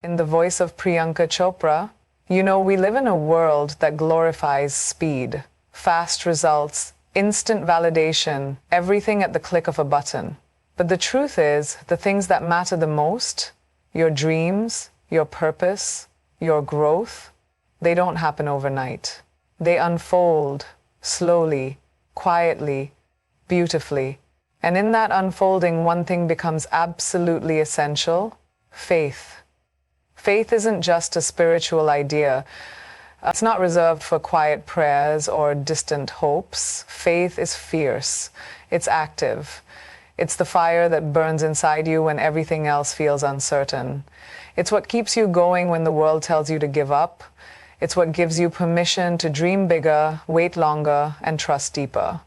In the voice of Priyanka Chopra, we live in a world that glorifies speed, fast results, instant validation, everything at the click of a button. But the truth is, the things that matter the most, your dreams, your purpose, your growth, they don't happen overnight. They unfold slowly, quietly, beautifully. And in that unfolding, one thing becomes absolutely essential: faith. Faith isn't just a spiritual idea. It's not reserved for quiet prayers or distant hopes. Faith is fierce. It's active. It's the fire that burns inside you when everything else feels uncertain. It's what keeps you going when the world tells you to give up. It's what gives you permission to dream bigger, wait longer, and trust deeper.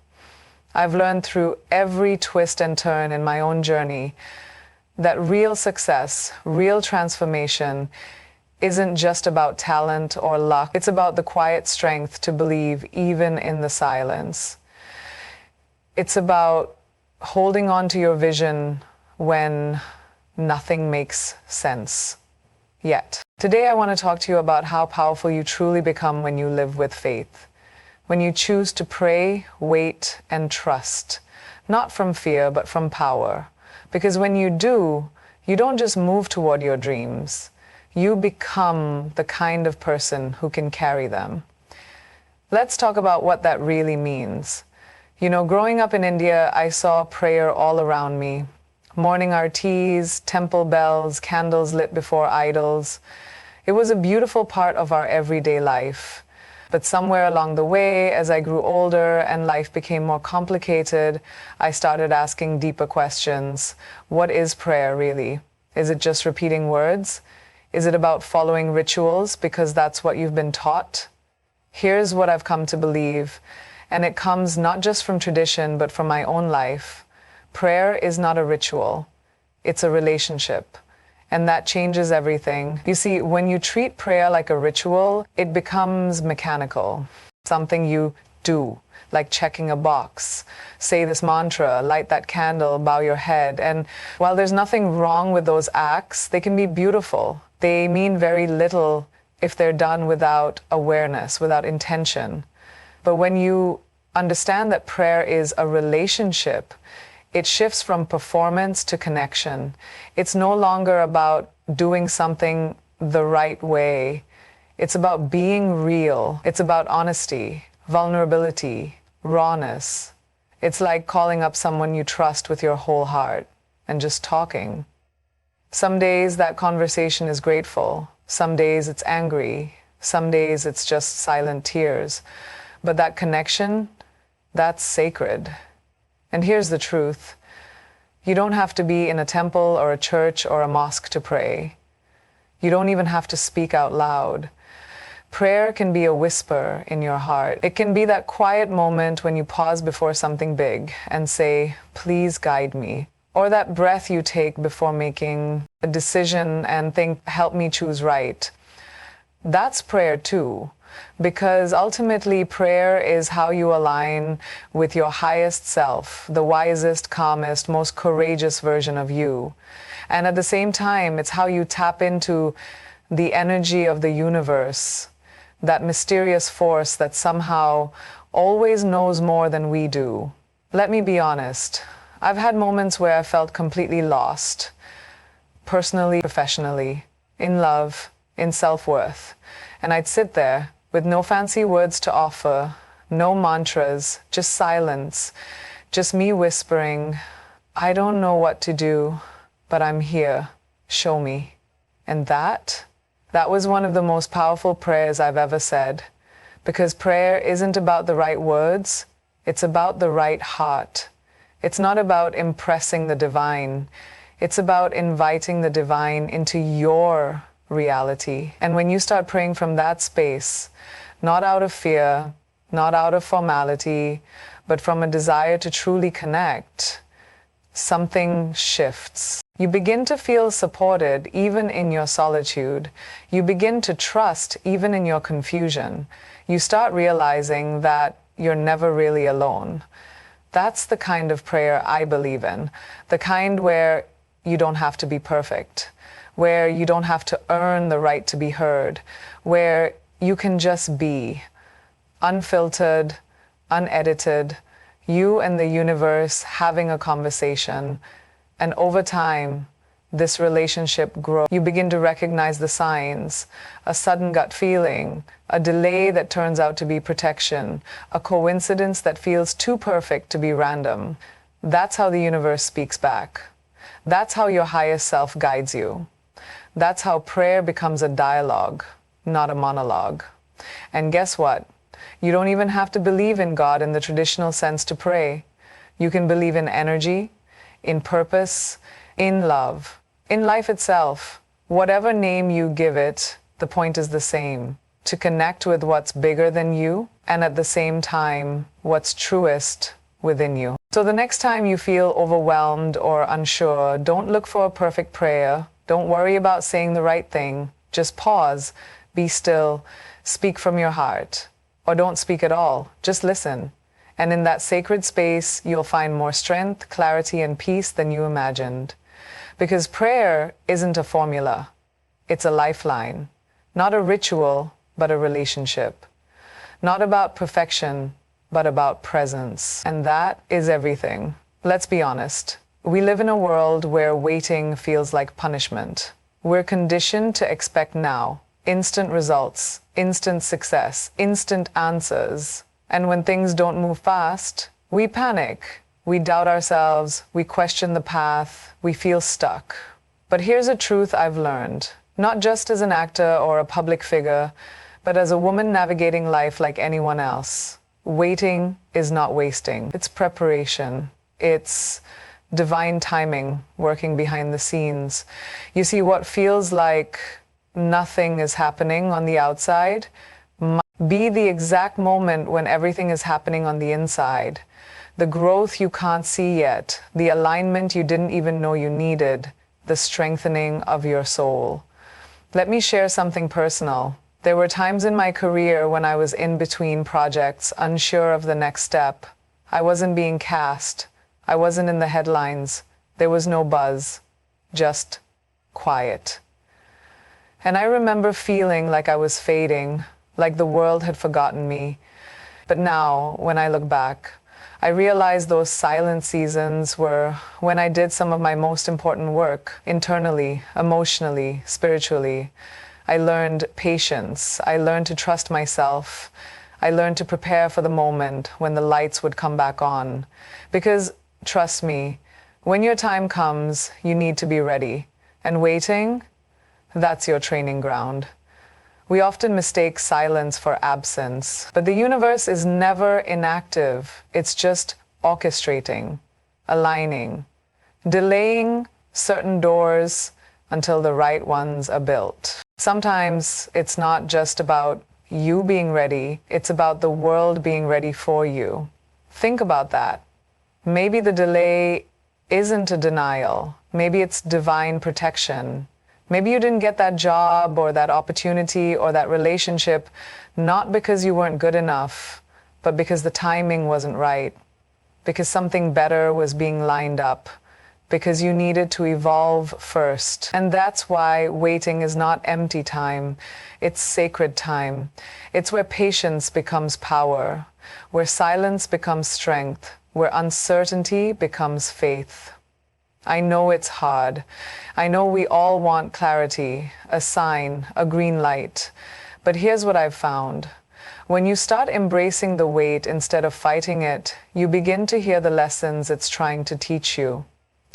I've learned through every twist and turn in my own journey that real success, real transformation, isn't just about talent or luck. It's about the quiet strength to believe even in the silence. It's about holding on to your vision when nothing makes sense yet. Today I want to talk to you about how powerful you truly become when you live with faith. When you choose to pray, wait, and trust. Not from fear, but from power. Because when you do, you don't just move toward your dreams. You become the kind of person who can carry them. Let's talk about what that really means. Growing up in India, I saw prayer all around me. Morning aartis, temple bells, candles lit before idols. It was a beautiful part of our everyday life. But somewhere along the way, as I grew older and life became more complicated, I started asking deeper questions. What is prayer really? Is it just repeating words? Is it about following rituals because that's what you've been taught? Here's what I've come to believe, and it comes not just from tradition, but from my own life. Prayer is not a ritual. It's a relationship. And that changes everything. You see, when you treat prayer like a ritual, it becomes mechanical. Something you do, like checking a box. Say this mantra, light that candle, bow your head. And while there's nothing wrong with those acts, they can be beautiful. They mean very little if they're done without awareness, without intention. But when you understand that prayer is a relationship, it shifts from performance to connection. It's no longer about doing something the right way. It's about being real. It's about honesty, vulnerability, rawness. It's like calling up someone you trust with your whole heart and just talking. Some days that conversation is grateful. Some days it's angry. Some days it's just silent tears. But that connection, that's sacred. And here's the truth. You don't have to be in a temple or a church or a mosque to pray. You don't even have to speak out loud. Prayer can be a whisper in your heart. It can be that quiet moment when you pause before something big and say, "Please guide me." Or that breath you take before making a decision and think, "Help me choose right." That's prayer too. Because ultimately, prayer is how you align with your highest self, the wisest, calmest, most courageous version of you. And at the same time, it's how you tap into the energy of the universe, that mysterious force that somehow always knows more than we do. Let me be honest. I've had moments where I felt completely lost, personally, professionally, in love, in self-worth. And I'd sit there with no fancy words to offer, no mantras, just silence, just me whispering, "I don't know what to do, but I'm here. Show me." And that was one of the most powerful prayers I've ever said. Because prayer isn't about the right words, it's about the right heart. It's not about impressing the divine. It's about inviting the divine into your reality. And when you start praying from that space, not out of fear, not out of formality, but from a desire to truly connect, something shifts. You begin to feel supported even in your solitude. You begin to trust even in your confusion. You start realizing that you're never really alone. That's the kind of prayer I believe in, the kind where you don't have to be perfect, where you don't have to earn the right to be heard, where you can just be unfiltered, unedited, you and the universe having a conversation. And over time, this relationship grows. You begin to recognize the signs, a sudden gut feeling, a delay that turns out to be protection, a coincidence that feels too perfect to be random. That's how the universe speaks back. That's how your highest self guides you. That's how prayer becomes a dialogue, not a monologue. And guess what? You don't even have to believe in God in the traditional sense to pray. You can believe in energy, in purpose, in love, in life itself. Whatever name you give it, the point is the same: to connect with what's bigger than you and at the same time, what's truest within you. So the next time you feel overwhelmed or unsure, don't look for a perfect prayer. Don't worry about saying the right thing. Just pause, be still, speak from your heart. Or don't speak at all, just listen. And in that sacred space, you'll find more strength, clarity, and peace than you imagined. Because prayer isn't a formula, it's a lifeline. Not a ritual, but a relationship. Not about perfection, but about presence. And that is everything. Let's be honest. We live in a world where waiting feels like punishment. We're conditioned to expect now. Instant results, instant success, instant answers. And when things don't move fast, we panic. We doubt ourselves, we question the path, we feel stuck. But here's a truth I've learned, not just as an actor or a public figure, but as a woman navigating life like anyone else. Waiting is not wasting. It's preparation. It's divine timing working behind the scenes. You see, what feels like nothing is happening on the outside might be the exact moment when everything is happening on the inside. The growth you can't see yet, the alignment you didn't even know you needed, the strengthening of your soul. Let me share something personal. There were times in my career when I was in between projects, unsure of the next step. I wasn't being cast. I wasn't in the headlines. There was no buzz, just quiet. And I remember feeling like I was fading, like the world had forgotten me. But now, when I look back, I realize those silent seasons were when I did some of my most important work, internally, emotionally, spiritually. I learned patience. I learned to trust myself. I learned to prepare for the moment when the lights would come back on. Because, trust me, when your time comes, you need to be ready. And waiting, that's your training ground. We often mistake silence for absence, but the universe is never inactive. It's just orchestrating, aligning, delaying certain doors until the right ones are built. Sometimes it's not just about you being ready, it's about the world being ready for you. Think about that. Maybe the delay isn't a denial. Maybe it's divine protection. Maybe you didn't get that job or that opportunity or that relationship, not because you weren't good enough, but because the timing wasn't right, because something better was being lined up, because you needed to evolve first. And that's why waiting is not empty time, it's sacred time. It's where patience becomes power, where silence becomes strength, where uncertainty becomes faith. I know it's hard. I know we all want clarity, a sign, a green light. But here's what I've found. When you start embracing the wait instead of fighting it, you begin to hear the lessons it's trying to teach you.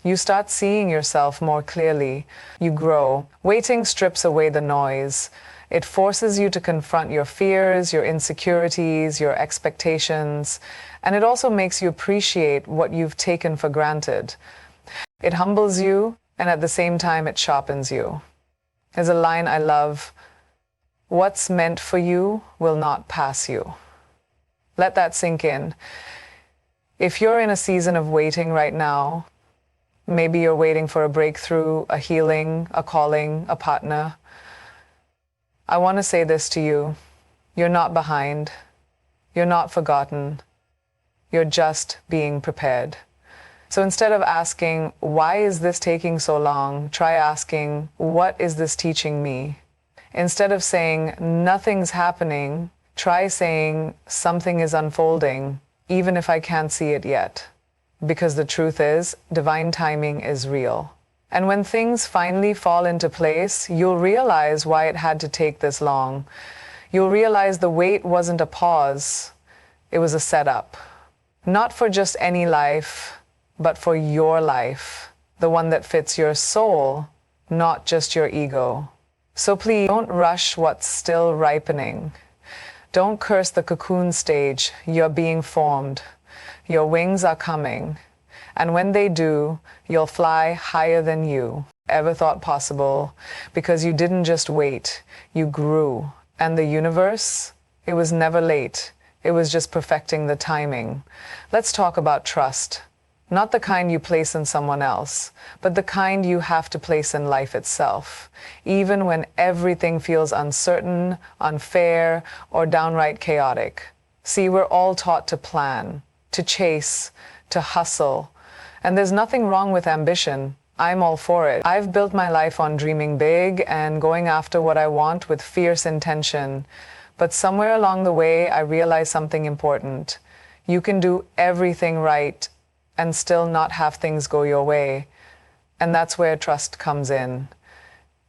You start seeing yourself more clearly. You grow. Waiting strips away the noise. It forces you to confront your fears, your insecurities, your expectations, and it also makes you appreciate what you've taken for granted. It humbles you, and at the same time, it sharpens you. There's a line I love: what's meant for you will not pass you. Let that sink in. If you're in a season of waiting right now, maybe you're waiting for a breakthrough, a healing, a calling, a partner, I want to say this to you. You're not behind. You're not forgotten. You're just being prepared. So instead of asking, why is this taking so long? Try asking, what is this teaching me? Instead of saying, nothing's happening, try saying, something is unfolding, even if I can't see it yet. Because the truth is, divine timing is real. And when things finally fall into place, you'll realize why it had to take this long. You'll realize the wait wasn't a pause, it was a setup. Not for just any life, but for your life, the one that fits your soul, not just your ego. So please don't rush what's still ripening. Don't curse the cocoon stage. You're being formed. Your wings are coming. And when they do, you'll fly higher than you ever thought possible, because you didn't just wait, you grew. And the universe, it was never late. It was just perfecting the timing. Let's talk about trust. Not the kind you place in someone else, but the kind you have to place in life itself, even when everything feels uncertain, unfair, or downright chaotic. See, we're all taught to plan, to chase, to hustle. And there's nothing wrong with ambition. I'm all for it. I've built my life on dreaming big and going after what I want with fierce intention. But somewhere along the way, I realized something important. You can do everything right and still not have things go your way. And that's where trust comes in.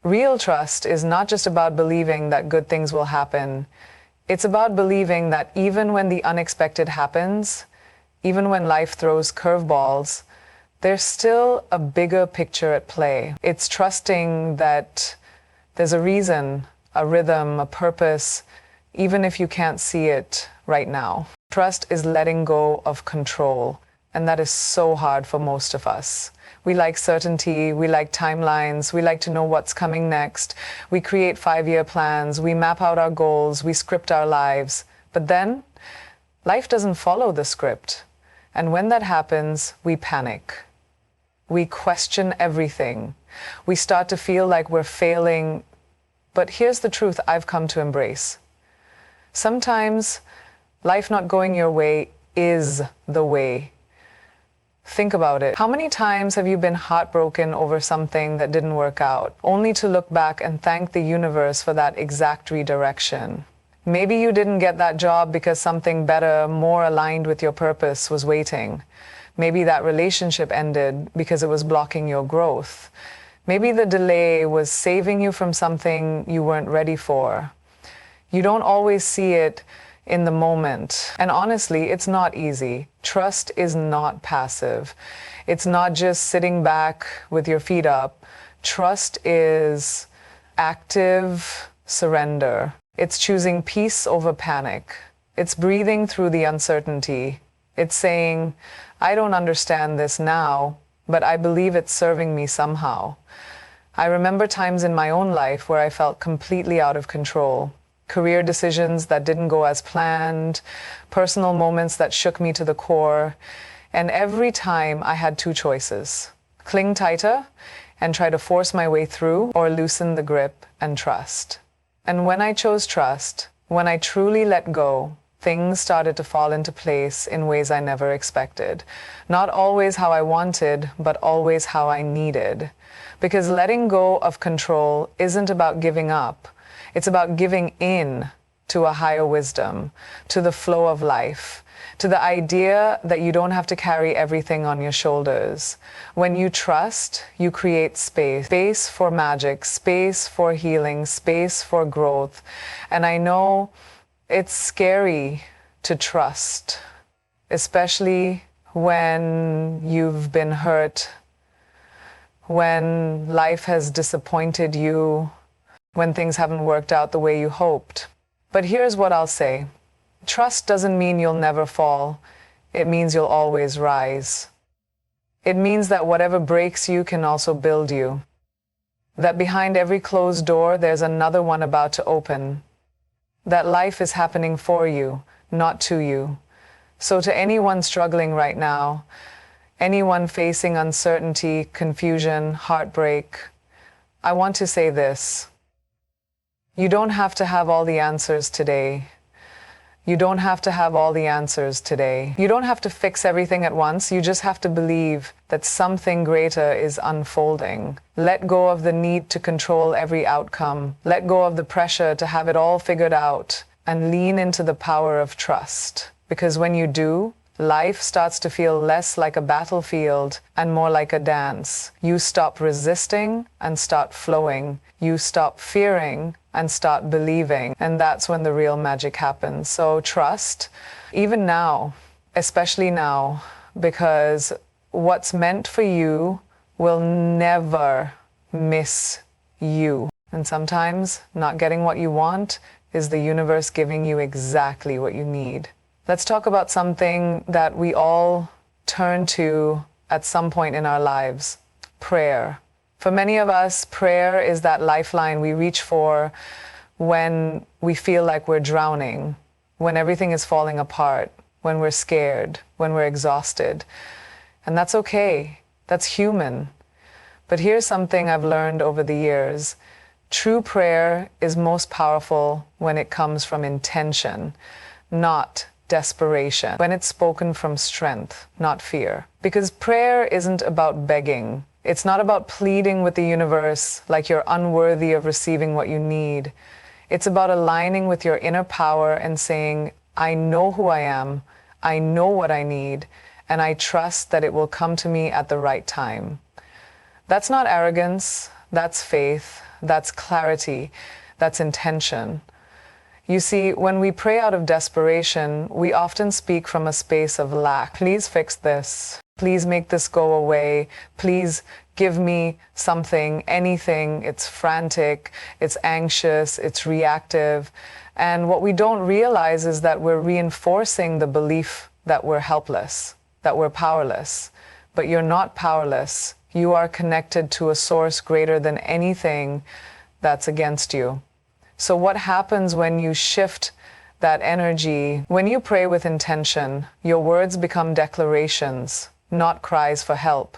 Real trust is not just about believing that good things will happen. It's about believing that even when the unexpected happens, even when life throws curveballs, there's still a bigger picture at play. It's trusting that there's a reason, a rhythm, a purpose, even if you can't see it right now. Trust is letting go of control. And that is so hard for most of us. We like certainty, we like timelines, we like to know what's coming next. We create 5-year plans, we map out our goals, we script our lives. But then, life doesn't follow the script. And when that happens, we panic. We question everything. We start to feel like we're failing. But here's the truth I've come to embrace. Sometimes, life not going your way is the way. Think about it. How many times have you been heartbroken over something that didn't work out, only to look back and thank the universe for that exact redirection? Maybe you didn't get that job because something better, more aligned with your purpose was waiting. Maybe that relationship ended because it was blocking your growth. Maybe the delay was saving you from something you weren't ready for. You don't always see it in the moment. And honestly, it's not easy. Trust is not passive. It's not just sitting back with your feet up. Trust is active surrender. It's choosing peace over panic. It's breathing through the uncertainty. It's saying, I don't understand this now, but I believe it's serving me somehow. I remember times in my own life where I felt completely out of control. Career decisions that didn't go as planned, personal moments that shook me to the core. And every time I had two choices: cling tighter and try to force my way through, or loosen the grip and trust. And when I chose trust, when I truly let go, things started to fall into place in ways I never expected. Not always how I wanted, but always how I needed. Because letting go of control isn't about giving up. It's about giving in to a higher wisdom, to the flow of life, to the idea that you don't have to carry everything on your shoulders. When you trust, you create space. Space for magic, space for healing, space for growth. And I know it's scary to trust, especially when you've been hurt, when life has disappointed you, when things haven't worked out the way you hoped. But here's what I'll say. Trust doesn't mean you'll never fall. It means you'll always rise. It means that whatever breaks you can also build you. That behind every closed door, there's another one about to open. That life is happening for you, not to you. So to anyone struggling right now, anyone facing uncertainty, confusion, heartbreak, I want to say this. You don't have to have all the answers today. You don't have to have all the answers today. You don't have to fix everything at once. You just have to believe that something greater is unfolding. Let go of the need to control every outcome. Let go of the pressure to have it all figured out, and lean into the power of trust. Because when you do, life starts to feel less like a battlefield and more like a dance. You stop resisting and start flowing. You stop fearing and start believing. And that's when the real magic happens. So trust, even now, especially now, because what's meant for you will never miss you. And sometimes not getting what you want is the universe giving you exactly what you need. Let's talk about something that we all turn to at some point in our lives: prayer. For many of us, prayer is that lifeline we reach for when we feel like we're drowning, when everything is falling apart, when we're scared, when we're exhausted. And that's okay. That's human. But here's something I've learned over the years. True prayer is most powerful when it comes from intention, not desperation, when it's spoken from strength, not fear. Because prayer isn't about begging. It's not about pleading with the universe like you're unworthy of receiving what you need. It's about aligning with your inner power and saying, I know who I am, I know what I need, and I trust that it will come to me at the right time. That's not arrogance, that's faith, that's clarity, that's intention. You see, when we pray out of desperation, we often speak from a space of lack. Please fix this. Please make this go away. Please give me something, anything. It's frantic, it's anxious, it's reactive. And what we don't realize is that we're reinforcing the belief that we're helpless, that we're powerless. But you're not powerless. You are connected to a source greater than anything that's against you. So what happens when you shift that energy? When you pray with intention, your words become declarations, not cries for help.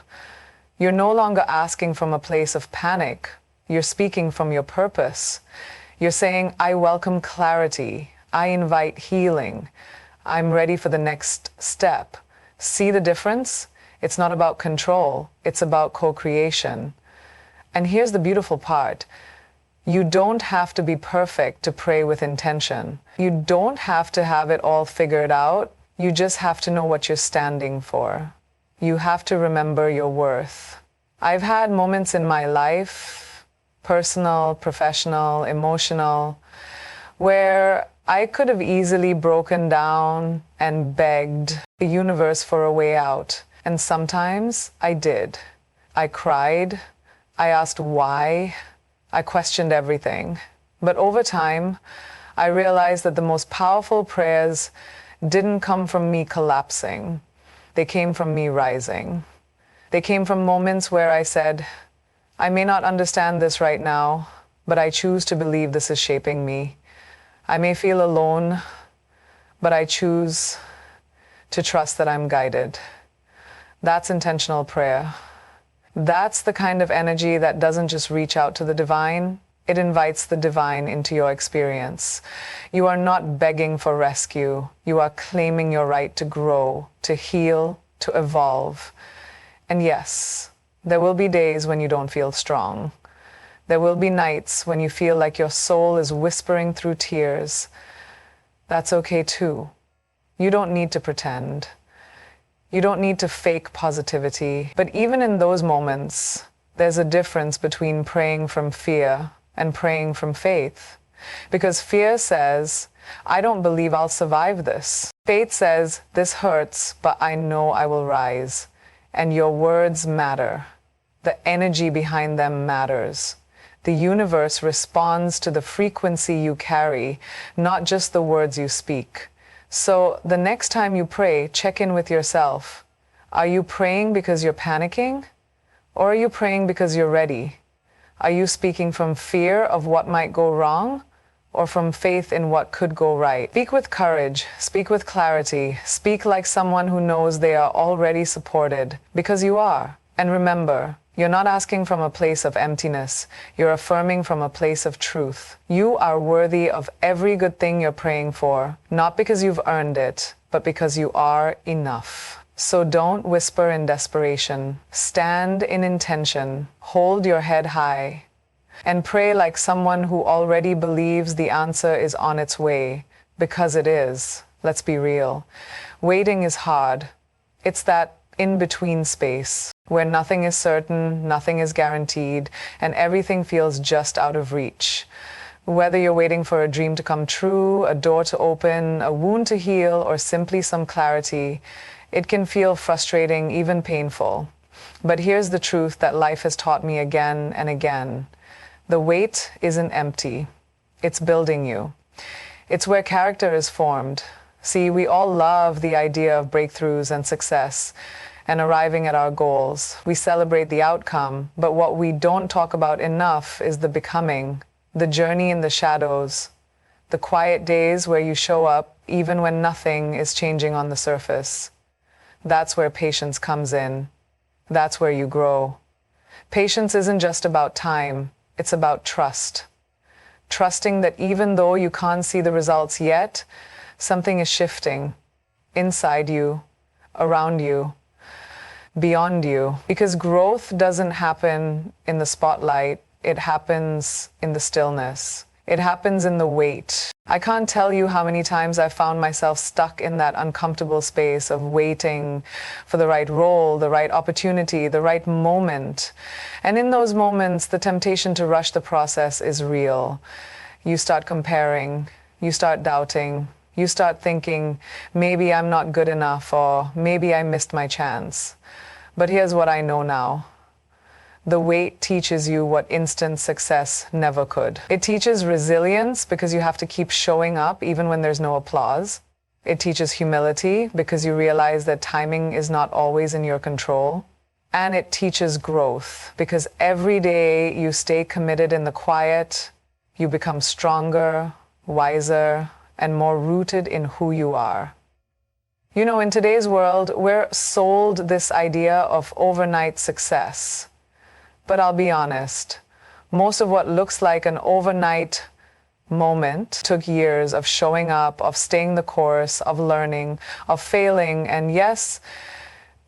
You're no longer asking from a place of panic. You're speaking from your purpose. You're saying, I welcome clarity. I invite healing. I'm ready for the next step. See the difference? It's not about control. It's about co-creation. And here's the beautiful part. You don't have to be perfect to pray with intention. You don't have to have it all figured out. You just have to know what you're standing for. You have to remember your worth. I've had moments in my life, personal, professional, emotional, where I could have easily broken down and begged the universe for a way out. And sometimes I did. I cried. I asked why. I questioned everything. But over time, I realized that the most powerful prayers didn't come from me collapsing. They came from me rising. They came from moments where I said, I may not understand this right now, but I choose to believe this is shaping me. I may feel alone, but I choose to trust that I'm guided. That's intentional prayer. That's the kind of energy that doesn't just reach out to the divine, it invites the divine into your experience. You are not begging for rescue. You are claiming your right to grow, to heal, to evolve. And yes, there will be days when you don't feel strong. There will be nights when you feel like your soul is whispering through tears. That's okay too. You don't need to pretend. You don't need to fake positivity. But even in those moments, there's a difference between praying from fear and praying from faith. Because fear says, I don't believe I'll survive this. Faith says, this hurts, but I know I will rise. And your words matter. The energy behind them matters. The universe responds to the frequency you carry, not just the words you speak. So the next time you pray, check in with yourself. Are you praying because you're panicking? Or are you praying because you're ready? Are you speaking from fear of what might go wrong? Or from faith in what could go right? Speak with courage, speak with clarity, speak like someone who knows they are already supported, because you are. And remember, You're not asking from a place of emptiness. You're affirming from a place of truth. You are worthy of every good thing you're praying for, not because you've earned it, but because you are enough. So don't whisper in desperation. Stand in intention. Hold your head high. And pray like someone who already believes the answer is on its way, because it is. Let's be real. Waiting is hard. It's that in-between space where nothing is certain, nothing is guaranteed, and everything feels just out of reach. Whether you're waiting for a dream to come true, a door to open, a wound to heal, or simply some clarity, it can feel frustrating, even painful. But here's the truth that life has taught me again and again. The wait isn't empty. It's building you. It's where character is formed. See, we all love the idea of breakthroughs and success and arriving at our goals. We celebrate the outcome, but what we don't talk about enough is the becoming, the journey in the shadows, the quiet days where you show up even when nothing is changing on the surface. That's where patience comes in. That's where you grow. Patience isn't just about time, it's about trust. Trusting that even though you can't see the results yet, something is shifting inside you, around you, beyond you. Because growth doesn't happen in the spotlight, it happens in the stillness. It happens in the wait. I can't tell you how many times I found myself stuck in that uncomfortable space of waiting for the right role, the right opportunity, the right moment. And in those moments, the temptation to rush the process is real. You start comparing, you start doubting, you start thinking, maybe I'm not good enough, or maybe I missed my chance. But here's what I know now. The wait teaches you what instant success never could. It teaches resilience because you have to keep showing up even when there's no applause. It teaches humility because you realize that timing is not always in your control. And it teaches growth because every day you stay committed in the quiet, you become stronger, wiser, and more rooted in who you are. You know, in today's world, we're sold this idea of overnight success. But I'll be honest, most of what looks like an overnight moment took years of showing up, of staying the course, of learning, of failing, and yes,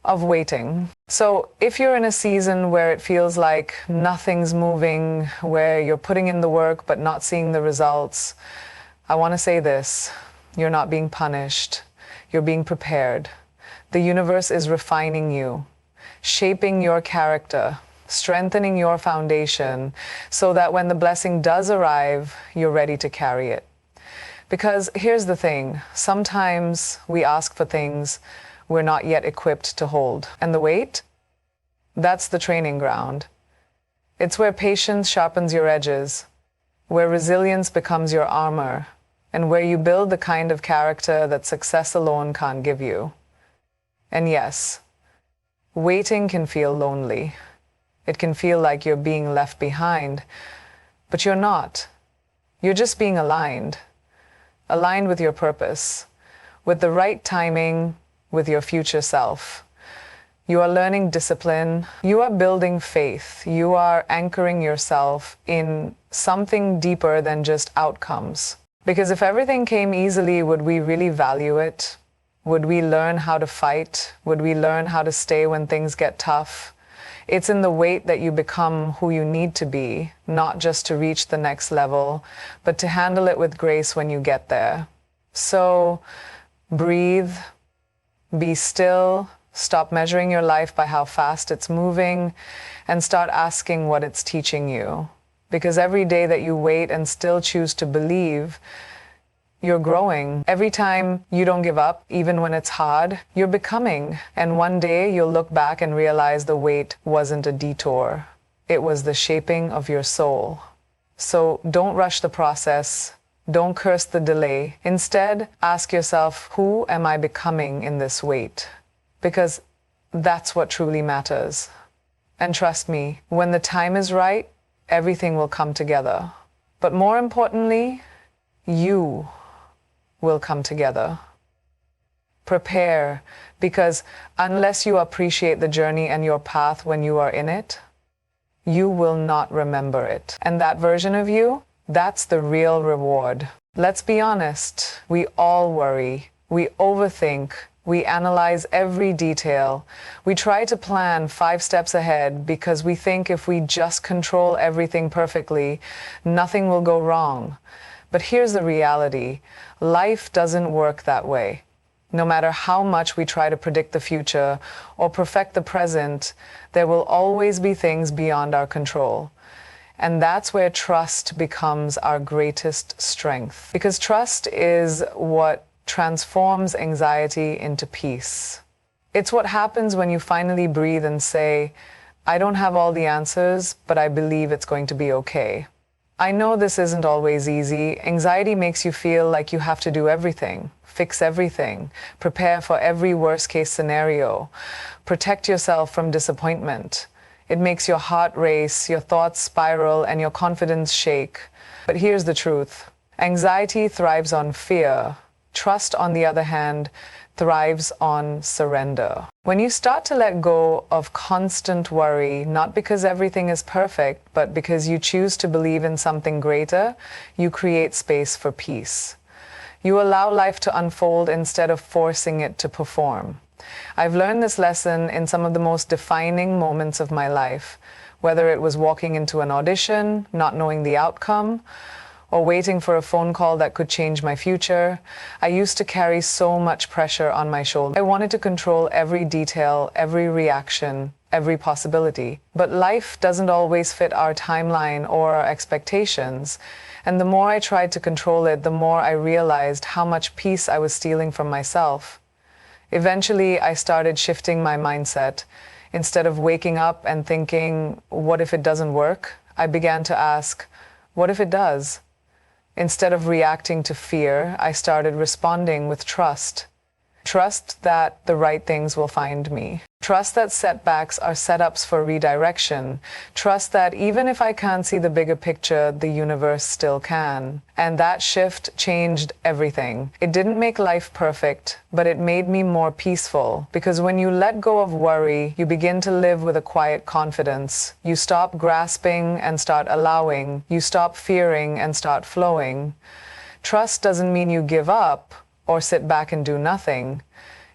of waiting. So if you're in a season where it feels like nothing's moving, where you're putting in the work but not seeing the results, I want to say this: you're not being punished, you're being prepared. The universe is refining you, shaping your character, strengthening your foundation so that when the blessing does arrive, you're ready to carry it. Because here's the thing, sometimes we ask for things we're not yet equipped to hold. And the wait? That's the training ground. It's where patience sharpens your edges, where resilience becomes your armor, and where you build the kind of character that success alone can't give you. And yes, waiting can feel lonely. It can feel like you're being left behind, but you're not. You're just being aligned with your purpose, with the right timing, with your future self. You are learning discipline, you are building faith, you are anchoring yourself in something deeper than just outcomes. Because if everything came easily, would we really value it? Would we learn how to fight? Would we learn how to stay when things get tough? It's in the wait that you become who you need to be, not just to reach the next level, but to handle it with grace when you get there. So breathe, be still, stop measuring your life by how fast it's moving, and start asking what it's teaching you. Because every day that you wait and still choose to believe, you're growing. Every time you don't give up, even when it's hard, you're becoming. And one day you'll look back and realize the wait wasn't a detour. It was the shaping of your soul. So don't rush the process. Don't curse the delay. Instead, ask yourself, who am I becoming in this wait? Because that's what truly matters. And trust me, when the time is right, everything will come together. But more importantly, you will come together. Prepare, because unless you appreciate the journey and your path when you are in it, you will not remember it. And that version of you, that's the real reward. Let's be honest, we all worry, we overthink, we analyze every detail. We try to plan 5 steps ahead because we think if we just control everything perfectly, nothing will go wrong. But here's the reality. Life doesn't work that way. No matter how much we try to predict the future or perfect the present, there will always be things beyond our control. And that's where trust becomes our greatest strength. Because trust is what transforms anxiety into peace. It's what happens when you finally breathe and say, I don't have all the answers, but I believe it's going to be okay. I know this isn't always easy. Anxiety makes you feel like you have to do everything, fix everything, prepare for every worst-case scenario, protect yourself from disappointment. It makes your heart race, your thoughts spiral, and your confidence shake. But here's the truth. Anxiety thrives on fear. Trust, on the other hand, thrives on surrender. When you start to let go of constant worry, not because everything is perfect, but because you choose to believe in something greater, you create space for peace. You allow life to unfold instead of forcing it to perform. I've learned this lesson in some of the most defining moments of my life, whether it was walking into an audition, not knowing the outcome, or waiting for a phone call that could change my future. I used to carry so much pressure on my shoulders. I wanted to control every detail, every reaction, every possibility. But life doesn't always fit our timeline or our expectations. And the more I tried to control it, the more I realized how much peace I was stealing from myself. Eventually, I started shifting my mindset. Instead of waking up and thinking, what if it doesn't work? I began to ask, what if it does? Instead of reacting to fear, I started responding with trust. Trust that the right things will find me. Trust that setbacks are setups for redirection. Trust that even if I can't see the bigger picture, the universe still can. And that shift changed everything. It didn't make life perfect, but it made me more peaceful. Because when you let go of worry, you begin to live with a quiet confidence. You stop grasping and start allowing. You stop fearing and start flowing. Trust doesn't mean you give up or sit back and do nothing.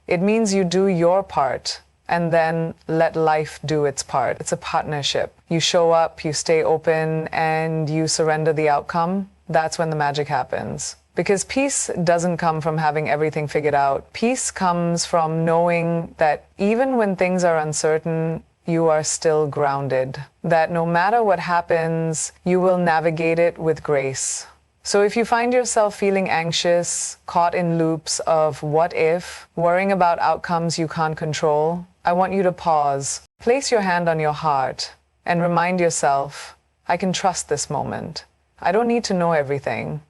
It means you do your part and then let life do its part. It's a partnership. You show up, you stay open, and you surrender the outcome. That's when the magic happens. Because peace doesn't come from having everything figured out. Peace comes from knowing that even when things are uncertain, you are still grounded. That no matter what happens, you will navigate it with grace. So if you find yourself feeling anxious, caught in loops of what if, worrying about outcomes you can't control, I want you to pause, place your hand on your heart, and remind yourself, I can trust this moment. I don't need to know everything.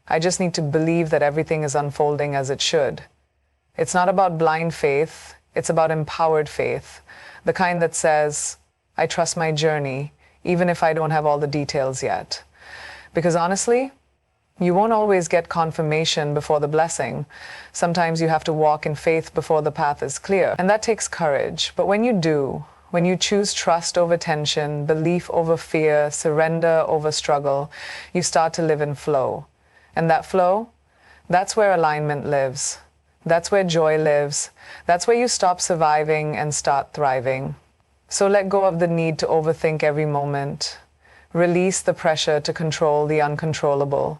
I just need to believe that everything is unfolding as it should. It's not about blind faith, it's about empowered faith, the kind that says, I trust my journey, even if I don't have all the details yet. Because honestly, you won't always get confirmation before the blessing. Sometimes you have to walk in faith before the path is clear. And that takes courage. But when you do, when you choose trust over tension, belief over fear, surrender over struggle, you start to live in flow. And that flow, that's where alignment lives. That's where joy lives. That's where you stop surviving and start thriving. So let go of the need to overthink every moment. Release the pressure to control the uncontrollable.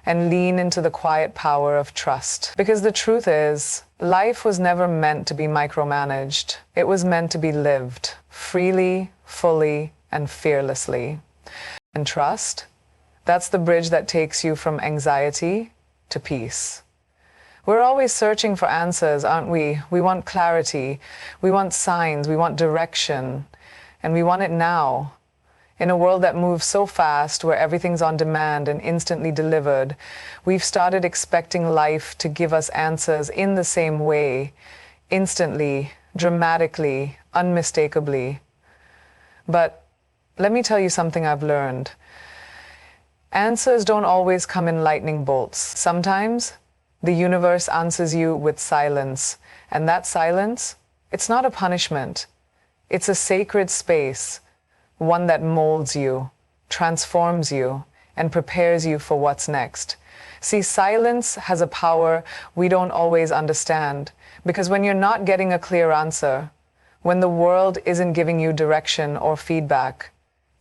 And lean into the quiet power of trust. Because the truth is, life was never meant to be micromanaged. It was meant to be lived freely, fully, and fearlessly. And trust, that's the bridge that takes you from anxiety to peace. We're always searching for answers, aren't we? We want clarity, we want signs, we want direction, and we want it now. In a world that moves so fast, where everything's on demand and instantly delivered, we've started expecting life to give us answers in the same way, instantly, dramatically, unmistakably. But let me tell you something I've learned. Answers don't always come in lightning bolts. Sometimes the universe answers you with silence, and that silence, it's not a punishment. It's a sacred space one that molds you, transforms you, and prepares you for what's next. See, silence has a power we don't always understand, because when you're not getting a clear answer, when the world isn't giving you direction or feedback,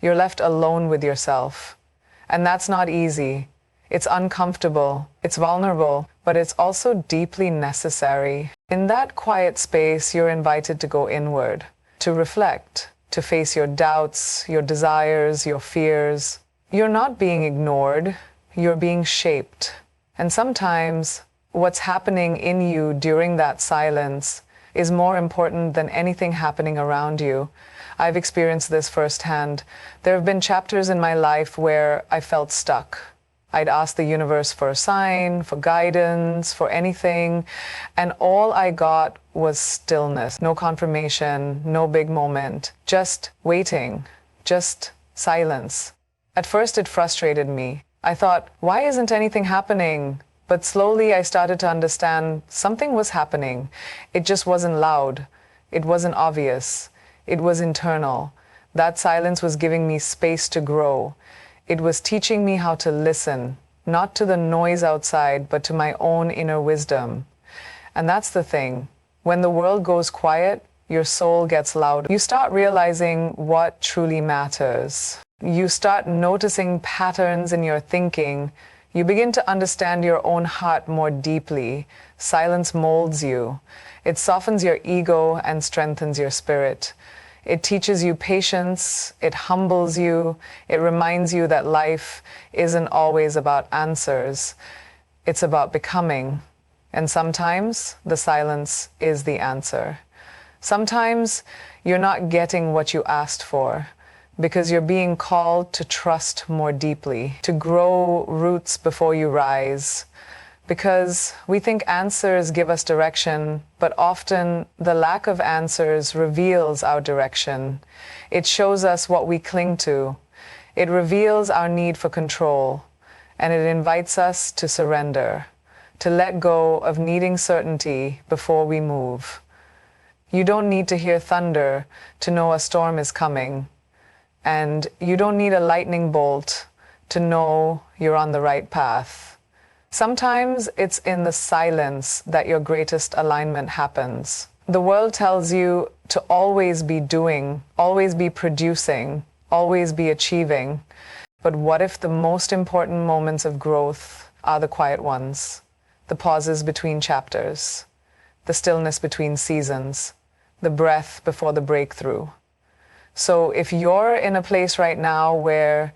you're left alone with yourself. And that's not easy. It's uncomfortable, it's vulnerable, but it's also deeply necessary. In that quiet space, you're invited to go inward, to reflect, to face your doubts, your desires, your fears. You're not being ignored, you're being shaped. And sometimes what's happening in you during that silence is more important than anything happening around you. I've experienced this firsthand. There have been chapters in my life where I felt stuck. I'd ask the universe for a sign, for guidance, for anything, and all I got was stillness. No confirmation, no big moment, just waiting, just silence. At first it frustrated me. I thought, why isn't anything happening? But slowly I started to understand something was happening. It just wasn't loud. It wasn't obvious. It was internal. That silence was giving me space to grow. It was teaching me how to listen, not to the noise outside, but to my own inner wisdom. And that's the thing. When the world goes quiet, your soul gets loud. You start realizing what truly matters. You start noticing patterns in your thinking. You begin to understand your own heart more deeply. Silence molds you. It softens your ego and strengthens your spirit. It teaches you patience, it humbles you, it reminds you that life isn't always about answers. It's about becoming. And sometimes the silence is the answer. Sometimes you're not getting what you asked for because you're being called to trust more deeply, to grow roots before you rise. Because we think answers give us direction, but often the lack of answers reveals our direction. It shows us what we cling to. It reveals our need for control, and it invites us to surrender, to let go of needing certainty before we move. You don't need to hear thunder to know a storm is coming, and you don't need a lightning bolt to know you're on the right path. Sometimes it's in the silence that your greatest alignment happens. The world tells you to always be doing, always be producing, always be achieving. But what if the most important moments of growth are the quiet ones? The pauses between chapters, the stillness between seasons, the breath before the breakthrough. So if you're in a place right now where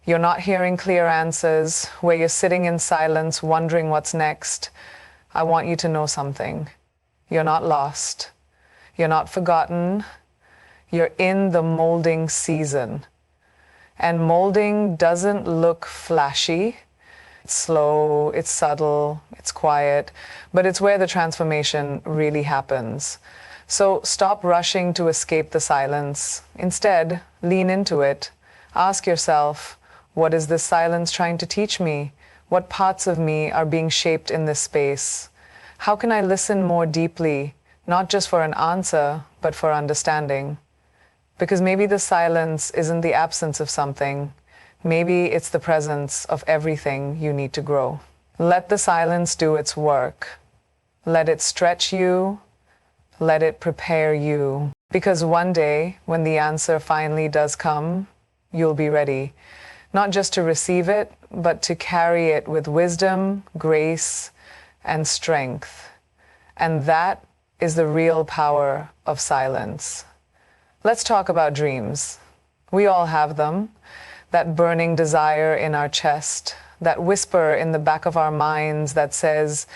you're not hearing clear answers, where you're sitting in silence wondering what's next, I want you to know something. You're not lost. You're not forgotten. You're in the molding season. And molding doesn't look flashy. It's slow, it's subtle, it's quiet, but it's where the transformation really happens. So stop rushing to escape the silence. Instead, lean into it. Ask yourself, what is this silence trying to teach me? What parts of me are being shaped in this space? How can I listen more deeply, not just for an answer, but for understanding? Because maybe the silence isn't the absence of something. Maybe it's the presence of everything you need to grow. Let the silence do its work. Let it stretch you. Let it prepare you. Because one day, when the answer finally does come, you'll be ready. Not just to receive it, but to carry it with wisdom, grace, and strength. And that is the real power of silence. Let's talk about dreams. We all have them. That burning desire in our chest, that whisper in the back of our minds that says,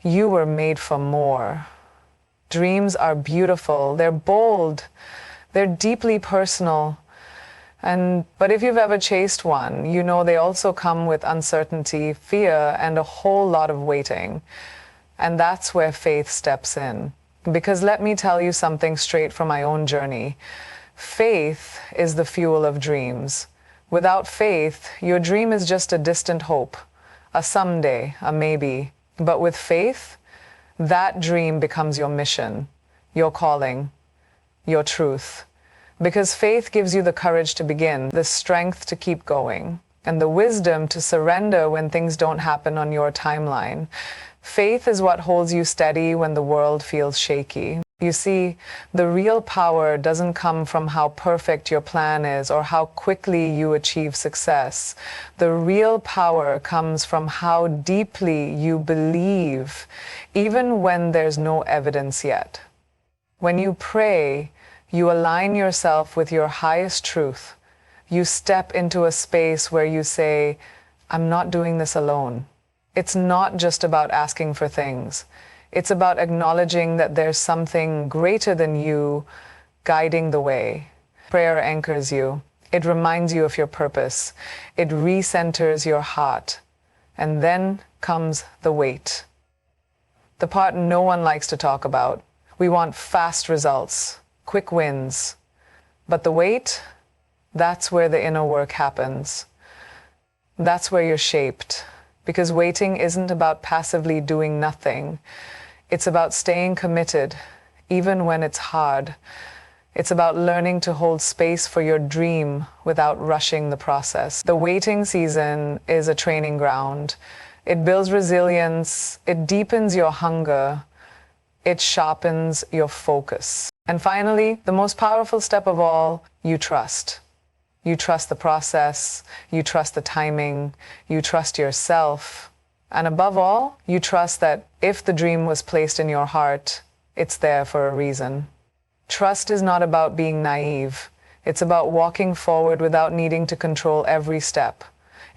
you were made for more. Dreams are beautiful, they're bold, they're deeply personal. But if you've ever chased one, you know they also come with uncertainty, fear, and a whole lot of waiting. And that's where faith steps in. Because let me tell you something straight from my own journey. Faith is the fuel of dreams. Without faith, your dream is just a distant hope, a someday, a maybe. But with faith, that dream becomes your mission, your calling, your truth. Because faith gives you the courage to begin, the strength to keep going, and the wisdom to surrender when things don't happen on your timeline. Faith is what holds you steady when the world feels shaky. You see, the real power doesn't come from how perfect your plan is or how quickly you achieve success. The real power comes from how deeply you believe, even when there's no evidence yet. When you pray, you align yourself with your highest truth. You step into a space where you say, I'm not doing this alone. It's not just about asking for things. It's about acknowledging that there's something greater than you guiding the way. Prayer anchors you. It reminds you of your purpose. It recenters your heart. And then comes the wait. The part no one likes to talk about. We want fast results, quick wins. But the wait, that's where the inner work happens. That's where you're shaped. Because waiting isn't about passively doing nothing. It's about staying committed, even when it's hard. It's about learning to hold space for your dream without rushing the process. The waiting season is a training ground. It builds resilience, it deepens your hunger, it sharpens your focus. And finally, the most powerful step of all, you trust. You trust the process, you trust the timing, you trust yourself. And above all, you trust that if the dream was placed in your heart, it's there for a reason. Trust is not about being naive. It's about walking forward without needing to control every step.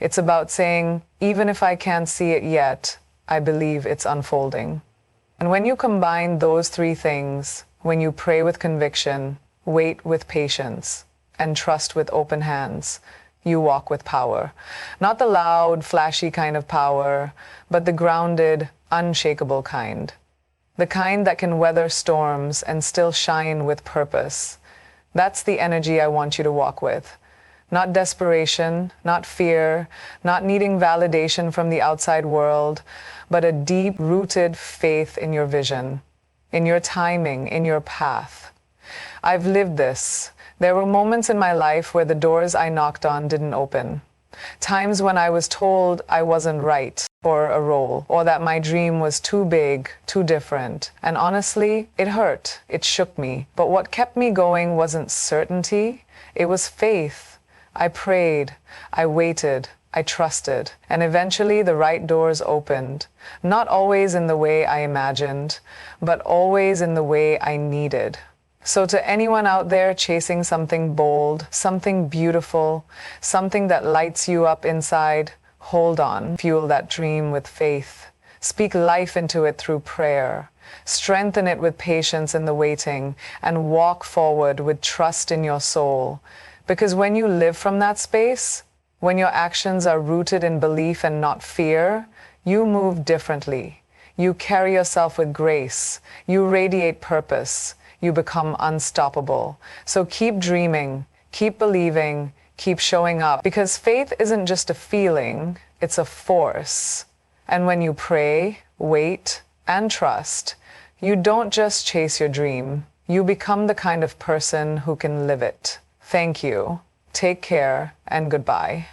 It's about saying, even if I can't see it yet, I believe it's unfolding. And when you combine those three things, when you pray with conviction, wait with patience, and trust with open hands, you walk with power. Not the loud, flashy kind of power, but the grounded, unshakable kind. The kind that can weather storms and still shine with purpose. That's the energy I want you to walk with. Not desperation, not fear, not needing validation from the outside world, but a deep-rooted faith in your vision, in your timing, in your path. I've lived this. There were moments in my life where the doors I knocked on didn't open. Times when I was told I wasn't right for a role, or that my dream was too big, too different. And honestly, it hurt. It shook me. But what kept me going wasn't certainty. It was faith. I prayed. I waited. I trusted. And eventually the right doors opened. Not always in the way I imagined, but always in the way I needed. So to anyone out there chasing something bold, something beautiful, something that lights you up inside, hold on. Fuel that dream with faith. Speak life into it through prayer. Strengthen it with patience in the waiting, and walk forward with trust in your soul. Because when you live from that space, when your actions are rooted in belief and not fear, you move differently. You carry yourself with grace. You radiate purpose. You become unstoppable. So keep dreaming, keep believing, keep showing up, because faith isn't just a feeling, it's a force. And when you pray, wait, and trust, you don't just chase your dream, you become the kind of person who can live it. Thank you. Take care, and goodbye.